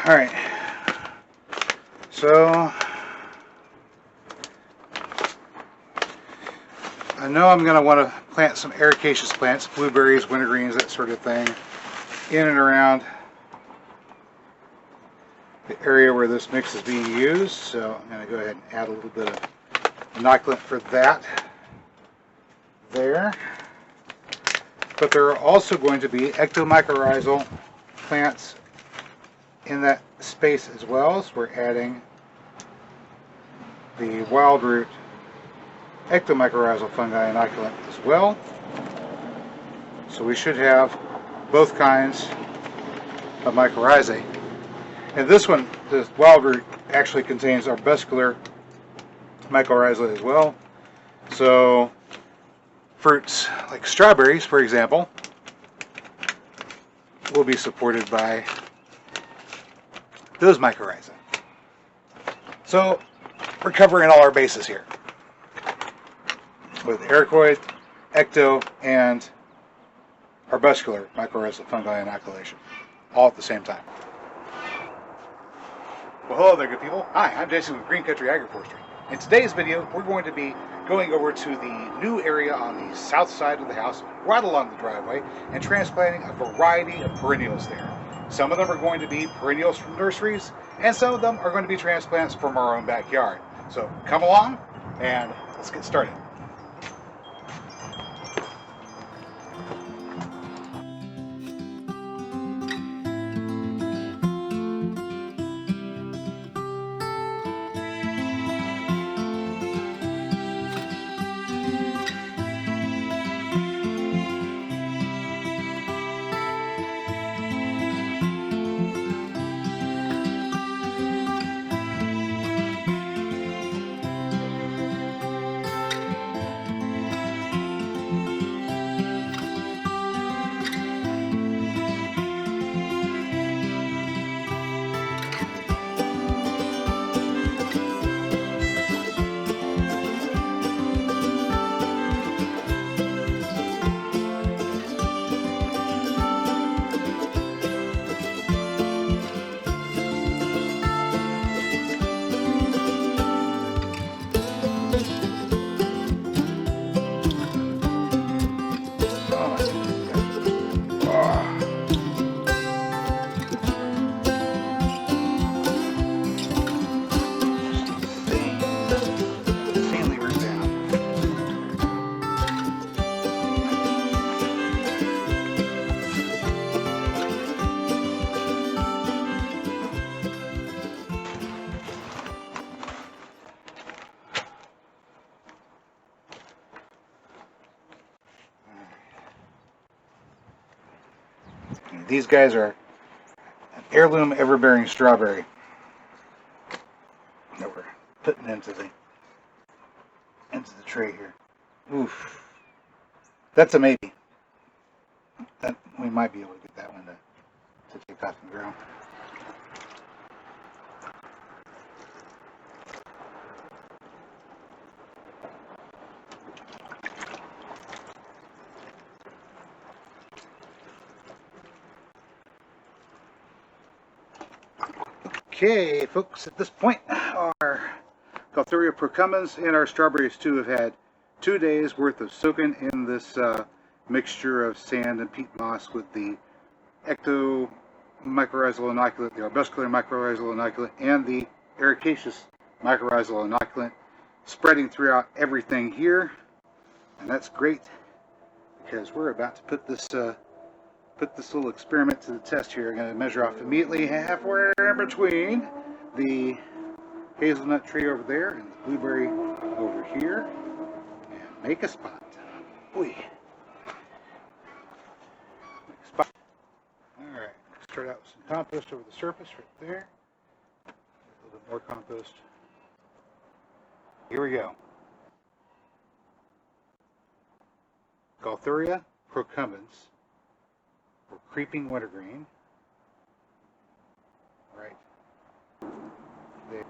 Alright, so I know I'm going to want to plant some Herbaceous plants, blueberries, wintergreens, that sort of thing, in and around the area where this mix is being used. So I'm going to go ahead and add a little bit of inoculant for that there. But there are also going to be ectomycorrhizal plants in that space as well. So we're adding the wild root ectomycorrhizal fungi inoculant as well. So we should have both kinds of mycorrhizae. And this one, this wild root, actually contains arbuscular mycorrhizae as well. So fruits like strawberries, for example, will be supported by those mycorrhizae. So we're covering all our bases here with ericoid, ecto, and arbuscular mycorrhizal fungi inoculation, all at the same time. Well, hello there, good people. Hi, I'm Jason with Green Country Agroforestry. In today's video, we're going to be going over to the new area on the south side of the house, right along the driveway, and transplanting a variety of perennials there. Some of them are going to be perennials from nurseries, and some of them are going to be transplants from our own backyard. So come along, and let's get started. These guys are an heirloom ever-bearing strawberry that we're putting into the tray here. Oof, that's a maybe. That we might be able to get that one to take off and grow. Okay, folks, at this point, our Gaultheria procumbens and our strawberries too have had 2 days worth of soaking in this mixture of sand and peat moss with the ectomycorrhizal inoculant, the arbuscular mycorrhizal inoculant, and the ericaceous mycorrhizal inoculant, spreading throughout everything here. And that's great because we're about to put this little experiment to the test here. I'm going to measure off immediately halfway in between the hazelnut tree over there and the blueberry over here, and make a spot. Make a spot. Alright, start out with some compost over the surface right there. A little bit more compost. Here we go. Gaultheria procumbens, or creeping wintergreen, right there.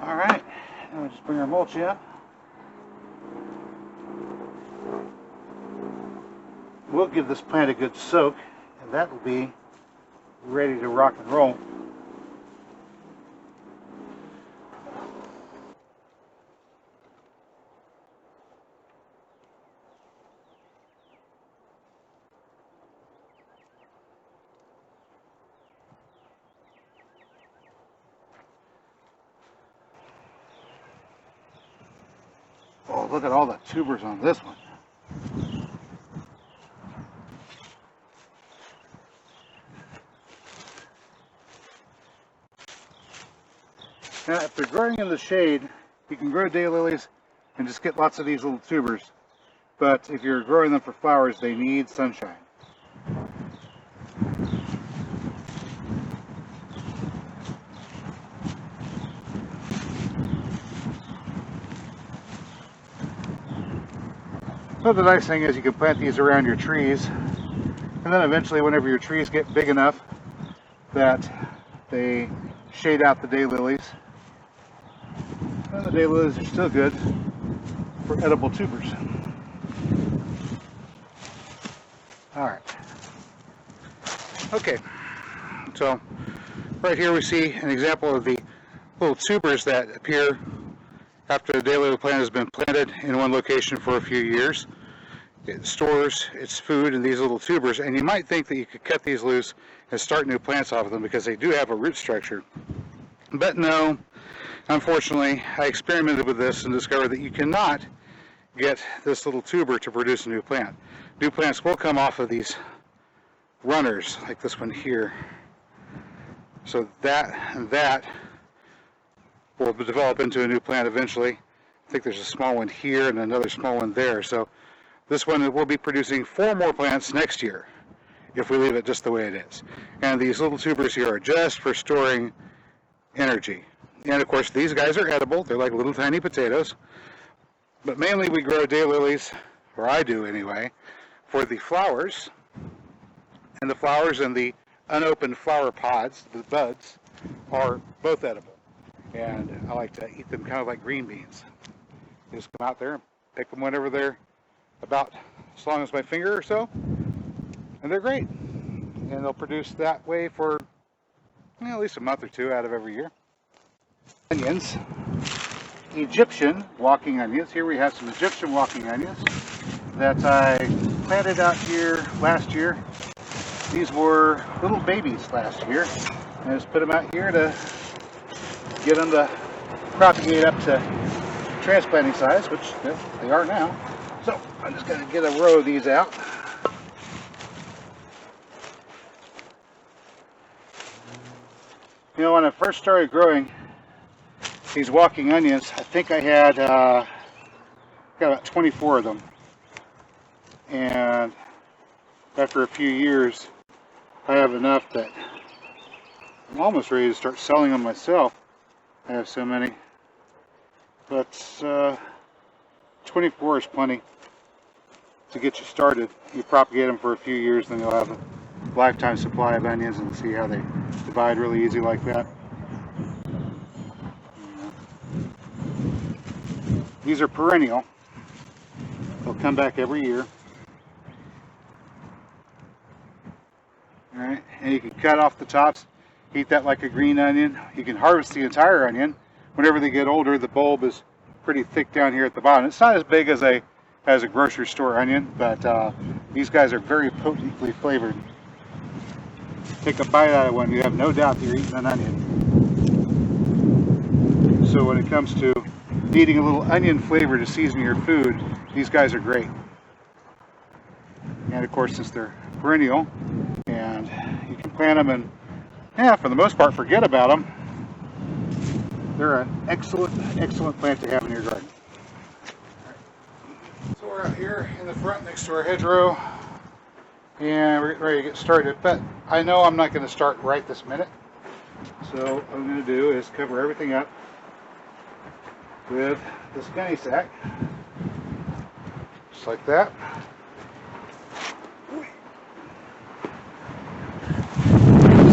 All right, now we'll just bring our mulch in. We'll give this plant a good soak, and that will be ready to rock and roll. Oh, look at all the tubers on this one. Now, if they're growing in the shade, you can grow daylilies and just get lots of these little tubers. But if you're growing them for flowers, they need sunshine. So the nice thing is you can plant these around your trees, and then eventually whenever your trees get big enough that they shade out the daylilies, and the daylilies are still good for edible tubers. Alright. Okay, so right here we see an example of the little tubers that appear after the daylily plant has been planted in one location for a few years. It stores its food in these little tubers, and you might think that you could cut these loose and start new plants off of them because they do have a root structure. But no, unfortunately, I experimented with this and discovered that you cannot get this little tuber to produce a new plant. New plants will come off of these runners, like this one here. So that will develop into a new plant eventually. I think there's a small one here and another small one there. So this one will be producing 4 more plants next year if we leave it just the way it is. And these little tubers here are just for storing energy. And of course these guys are edible. They're like little tiny potatoes. But mainly we grow daylilies, or I do anyway, for the flowers. And the flowers and the unopened flower pods, the buds, are both edible. And I like to eat them kind of like green beans. You just come out there and pick them whenever they're about as long as my finger or so, and they're great. And they'll produce that way for at least a month or 2 out of every year. Onions, Egyptian walking onions. Here we have some Egyptian walking onions that I planted out here last year. These were little babies last year, and I just put them out here to get them to propagate up to transplanting size, which they are now. So I'm just going to get a row of these out. You know, when I first started growing these walking onions, I think I had got about 24 of them. And after a few years, I have enough that I'm almost ready to start selling them myself. I have so many. But 24 is plenty to get you started. You propagate them for a few years, then you'll have a lifetime supply of onions, and see how they divide really easy like that. These are perennial. They'll come back every year. Alright, and you can cut off the tops, eat that like a green onion. You can harvest the entire onion. Whenever they get older, the bulb is pretty thick down here at the bottom. It's not as big as a grocery store onion, but these guys are very potently flavored. Take a bite out of one, you have no doubt that you're eating an onion. So when it comes to needing a little onion flavor to season your food, these guys are great. And of course, since they're perennial, and you can plant them and, yeah, for the most part, forget about them. They're an excellent plant to have in your garden. Right. So we're out here in the front next to our hedgerow, and we're getting ready to get started. But I know I'm not going to start right this minute. So what I'm going to do is cover everything up with this gunny sack, just like that.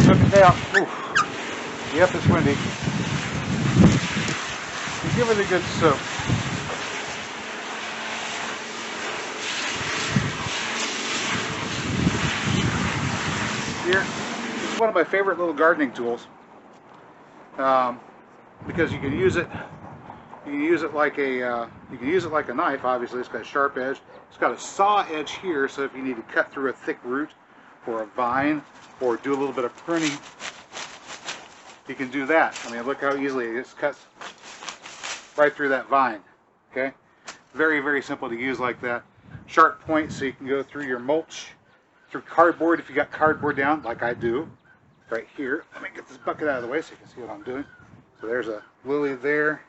Soak it down. Oof. Yep, it's windy. And give it a good soak. Here, this is one of my favorite little gardening tools, because you can use it. You can use it like a knife. Obviously, it's got a sharp edge. It's got a saw edge here, so if you need to cut through a thick root or a vine, or do a little bit of pruning, you can do that. I mean, look how easily it just cuts right through that vine. Okay, Very, very simple to use like that. Sharp point so you can go through your mulch, through cardboard if you got cardboard down, like I do. Right here. Let me get this bucket out of the way so you can see what I'm doing. So there's a lily there.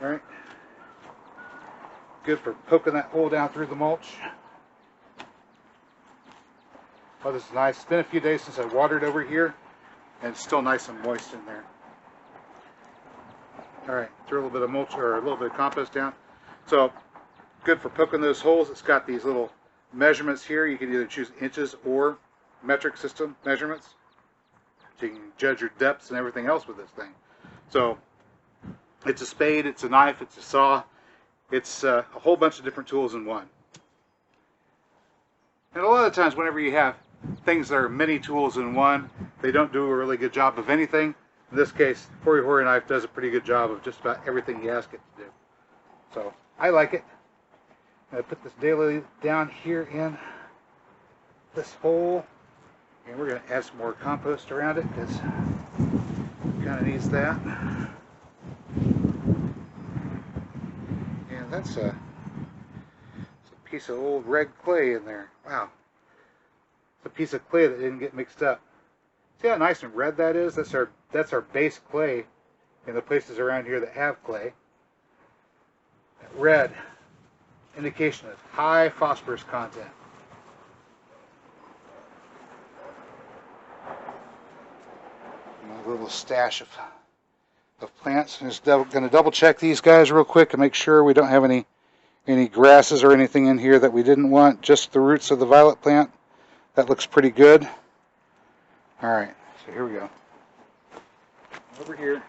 All right. Good for poking that hole down through the mulch. Oh, this is nice. It's been a few days since I watered over here, and it's still nice and moist in there. All right, throw a little bit of mulch or a little bit of compost down. So good for poking those holes. It's got these little measurements here. You can either choose inches or metric system measurements. So you can judge your depths and everything else with this thing. So it's a spade, it's a knife, it's a saw. It's a whole bunch of different tools in one. And a lot of times whenever you have things that are many tools in one, they don't do a really good job of anything. In this case, the Hori Hori knife does a pretty good job of just about everything you ask it to do. So I like it. I'm going to put this daily down here in this hole. And we're going to add some more compost around it because it kind of needs that. And that's a piece of old red clay in there. Wow. It's a piece of clay that didn't get mixed up. See how nice and red that is? That's our base clay in the places around here that have clay. That red indication of high phosphorus content. A little stash of plants. I'm just going to double check these guys real quick and make sure we don't have any grasses or anything in here that we didn't want. Just the roots of the violet plant. That looks pretty good. Alright, so here we go. Over here.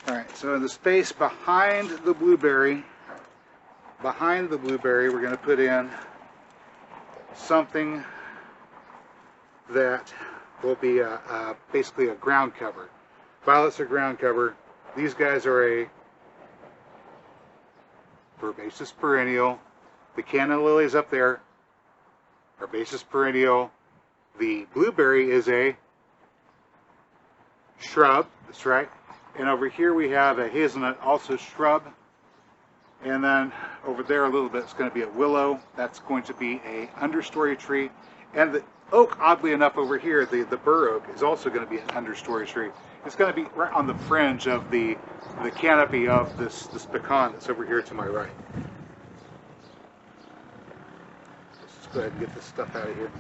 Alright, so in the space behind the blueberry, we're going to put in something that will be basically a ground cover. Violets are ground cover. These guys are a herbaceous perennial. The canna lily is up there. Herbaceous perennial. The blueberry is a shrub. That's right. And over here we have a hazelnut, also shrub. And then over there a little bit it's going to be a willow. That's going to be a understory tree. And the oak, oddly enough, over here, the bur oak, is also going to be an understory tree. It's going to be right on the fringe of the canopy of this pecan that's over here to my right. Let's just go ahead and get this stuff out of here.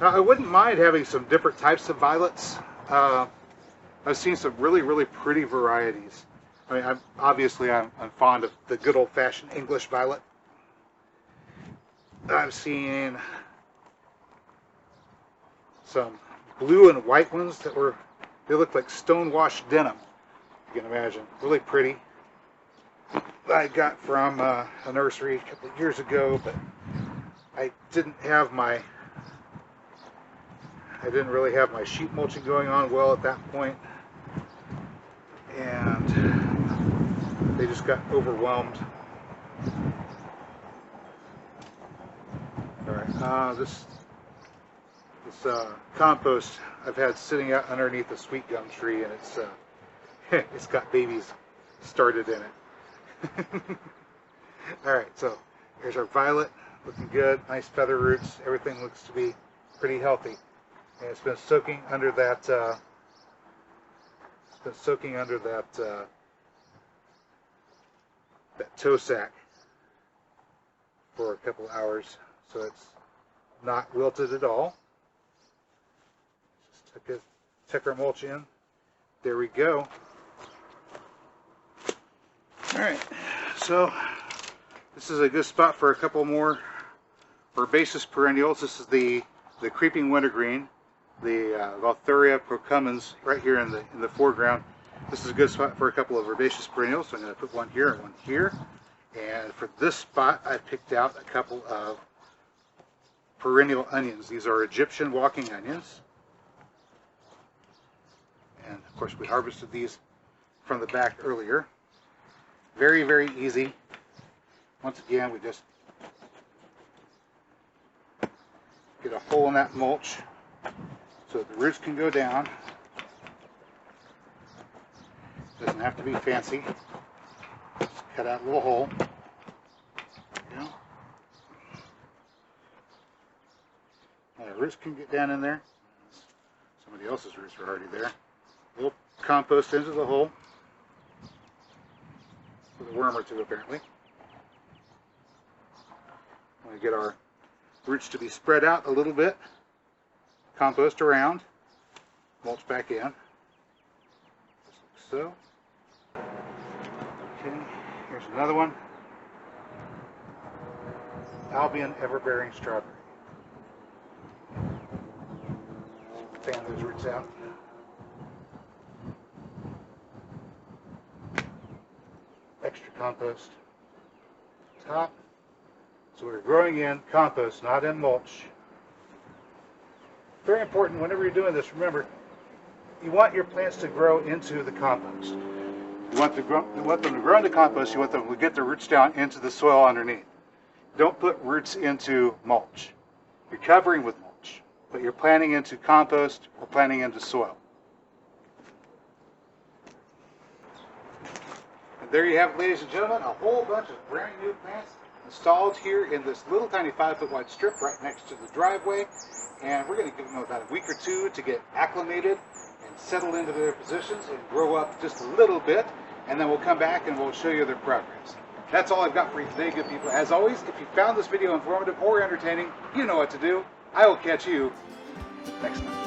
Now, I wouldn't mind having some different types of violets. I've seen some really, really pretty varieties. I mean, I'm fond of the good old-fashioned English violet. I've seen some blue and white ones they look like stone-washed denim. You can imagine, really pretty. I got from a nursery a couple of years ago, but I didn't really have my sheep mulching going on well at that point, and they just got overwhelmed. All right, this compost I've had sitting out underneath a sweet gum tree, and it's got babies started in it. All right, so here's our violet, looking good, nice feather roots. Everything looks to be pretty healthy, and it's been soaking under that. That toe sack for a couple hours, so it's not wilted at all. Just tuck our mulch in. There we go. All right, so this is a good spot for a couple more herbaceous perennials. This is the creeping wintergreen, the Valthuria procumbens, right here in the foreground. This is a good spot for a couple of herbaceous perennials, so I'm going to put one here and one here. And for this spot, I picked out a couple of perennial onions. These are Egyptian walking onions. And of course, we harvested these from the back earlier. Very, very easy. Once again, we just get a hole in that mulch, so the roots can go down. Doesn't have to be fancy. Just cut out a little hole. There you go. Now the roots can get down in there. Somebody else's roots are already there. A little compost into the hole. With a worm or two apparently. We get our roots to be spread out a little bit. Compost around. Mulch back in. Just like so. Okay, here's another one. Albion ever-bearing strawberry. Fan those roots out. Extra compost. Top. So we're growing in compost, not in mulch. Very important whenever you're doing this, remember, you want your plants to grow into the compost. You want them to grow into compost, you want them to get their roots down into the soil underneath. Don't put roots into mulch. You're covering with mulch, but you're planting into compost or planting into soil. And there you have it, ladies and gentlemen, a whole bunch of brand new plants installed here in this little tiny 5-foot wide strip right next to the driveway. And we're going to give them about a week or two to get acclimated and settle into their positions and grow up just a little bit. And then we'll come back and we'll show you their progress. That's all I've got for you today, good people. As always, if you found this video informative or entertaining, you know what to do. I will catch you next time.